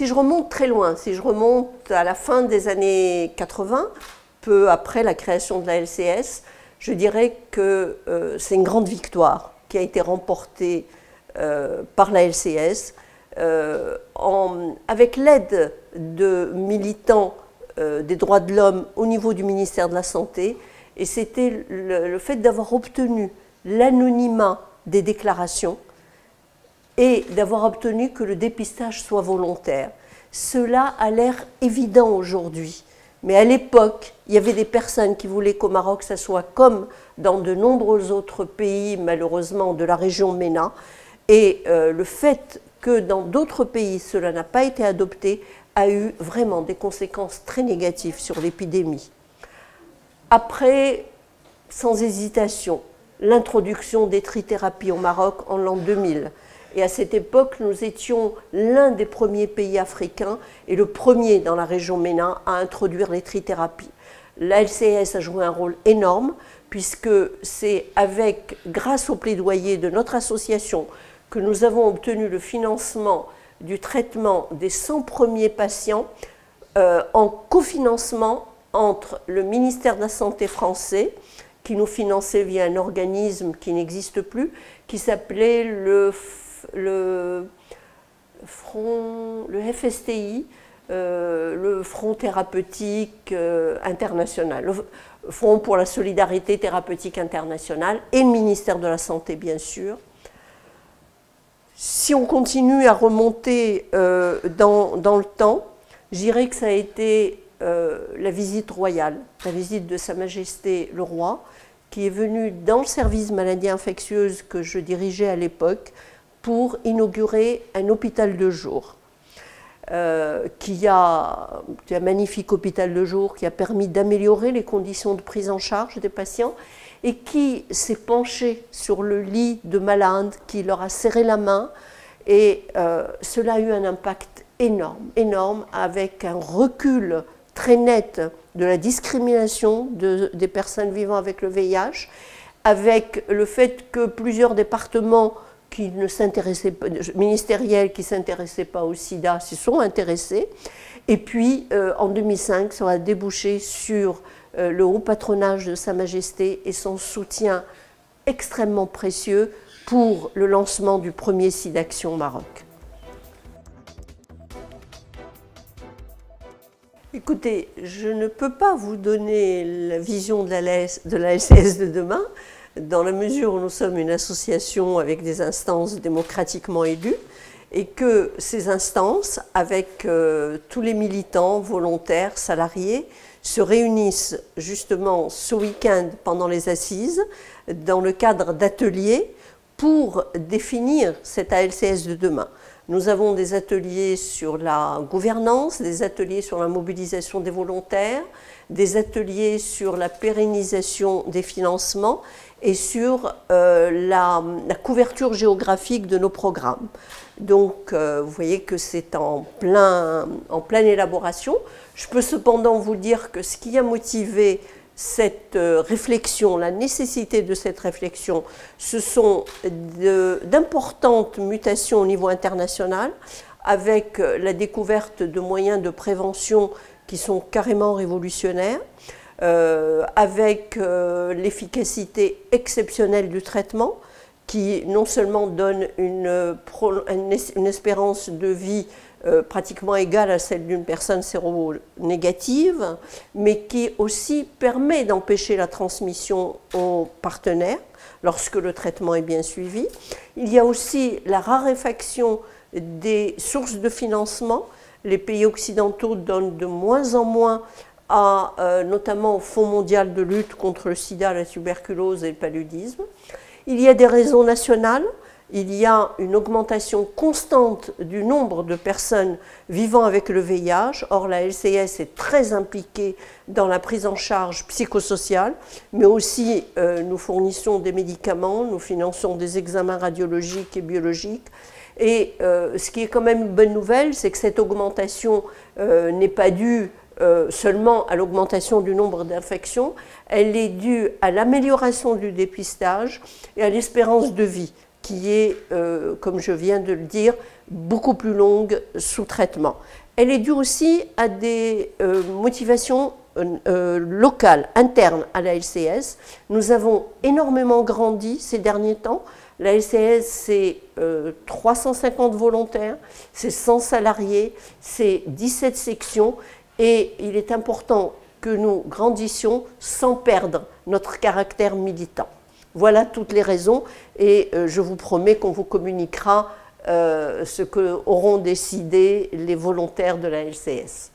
Si je remonte très loin, si je remonte à la fin des années 80, peu après la création de la LCS, je dirais que c'est une grande victoire qui a été remportée par la LCS avec l'aide de militants des droits de l'homme au niveau du ministère de la Santé. Et c'était le fait d'avoir obtenu l'anonymat des déclarations et d'avoir obtenu que le dépistage soit volontaire. Cela a l'air évident aujourd'hui. Mais à l'époque, il y avait des personnes qui voulaient qu'au Maroc, ça soit comme dans de nombreux autres pays, malheureusement, de la région MENA. Et le fait que dans d'autres pays, cela n'a pas été adopté, a eu vraiment des conséquences très négatives sur l'épidémie. Après, sans hésitation, l'introduction des trithérapies au Maroc en l'an 2000. Et à cette époque, nous étions l'un des premiers pays africains et le premier dans la région MENA à introduire les trithérapies. La LCS a joué un rôle énorme puisque c'est grâce au plaidoyer de notre association que nous avons obtenu le financement du traitement des 100 premiers patients en cofinancement entre le ministère de la Santé français, qui nous finançait via un organisme qui n'existe plus, qui s'appelait le FSTI, le Front thérapeutique international, le Front pour la solidarité thérapeutique internationale, et le ministère de la Santé, bien sûr. Si on continue à remonter dans le temps, je dirais que ça a été la visite royale, la visite de Sa Majesté le Roi, qui est venu dans le service maladies infectieuses que je dirigeais à l'époque pour inaugurer un hôpital de jour. Un magnifique hôpital de jour qui a permis d'améliorer les conditions de prise en charge des patients et qui s'est penché sur le lit de malades, qui leur a serré la main, et cela a eu un impact énorme, avec un recul très net de la discrimination des personnes vivant avec le VIH, avec le fait que plusieurs départements qui ne s'intéressaient pas, ministériels qui ne s'intéressaient pas au sida s'y sont intéressés. Et puis en 2005, ça a débouché sur le haut patronage de Sa Majesté et son soutien extrêmement précieux pour le lancement du premier SIDAction au Maroc. Écoutez, je ne peux pas vous donner la vision de la LCS de demain, dans la mesure où nous sommes une association avec des instances démocratiquement élues, et que ces instances, avec tous les militants, volontaires, salariés, se réunissent justement ce week-end pendant les assises, dans le cadre d'ateliers, pour définir cette ALCS de demain. Nous avons des ateliers sur la gouvernance, des ateliers sur la mobilisation des volontaires, des ateliers sur la pérennisation des financements et sur la couverture géographique de nos programmes. Donc, vous voyez que c'est en pleine élaboration. Je peux cependant vous dire que ce qui a motivé cette réflexion, la nécessité de cette réflexion, ce sont d'importantes mutations au niveau international, avec la découverte de moyens de prévention qui sont carrément révolutionnaires, avec l'efficacité exceptionnelle du traitement, qui non seulement donne une espérance de vie pratiquement égale à celle d'une personne séronégative, mais qui aussi permet d'empêcher la transmission aux partenaires lorsque le traitement est bien suivi. Il y a aussi la raréfaction des sources de financement. Les pays occidentaux donnent de moins en moins notamment au Fonds mondial de lutte contre le sida, la tuberculose et le paludisme. Il y a des raisons nationales. Il y a une augmentation constante du nombre de personnes vivant avec le VIH. Or, la LCS est très impliquée dans la prise en charge psychosociale, mais aussi nous fournissons des médicaments, nous finançons des examens radiologiques et biologiques. Et ce qui est quand même une bonne nouvelle, c'est que cette augmentation n'est pas due seulement à l'augmentation du nombre d'infections, elle est due à l'amélioration du dépistage et à l'espérance de vie, qui est, comme je viens de le dire, beaucoup plus longue sous traitement. Elle est due aussi à des motivations locales, internes à la LCS. Nous avons énormément grandi ces derniers temps. La LCS, c'est 350 volontaires, c'est 100 salariés, c'est 17 sections, et il est important que nous grandissions sans perdre notre caractère militant. Voilà toutes les raisons, et je vous promets qu'on vous communiquera ce qu'auront décidé les volontaires de la LCS.